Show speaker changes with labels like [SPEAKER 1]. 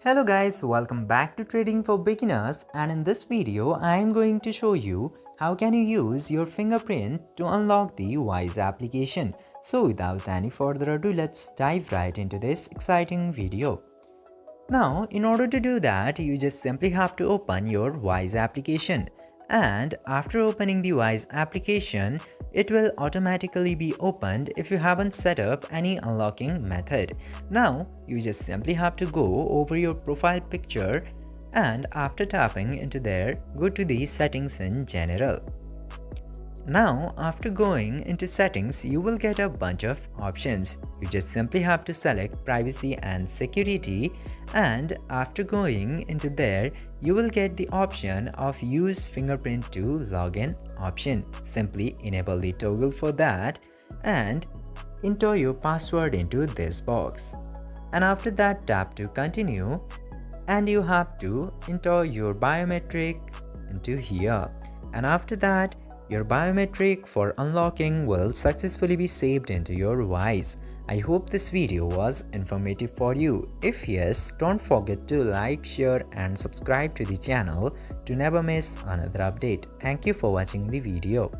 [SPEAKER 1] Hello guys, welcome back to Trading for Beginners, and in this video I am going to show you how can you use your fingerprint to unlock the Wise application. So without any further ado, let's dive right into this exciting video. Now, in order to do that, you just simply have to open your Wise application, and after opening the Wise application, it will automatically be opened if you haven't set up any unlocking method. Now, you just simply have to go over your profile picture, and after tapping into there, go to the settings in general. Now, after going into settings, you will get a bunch of options. You just simply have to select privacy and security, and after going into there, you will get the option of use fingerprint to login option. Simply enable the toggle for that and enter your password into this box. And after that, tap to continue, and you have to enter your biometric into here. And after that, your biometric for unlocking will successfully be saved into your Wise. I hope this video was informative for you. If yes, don't forget to like, share and subscribe to the channel to never miss another update. Thank you for watching the video.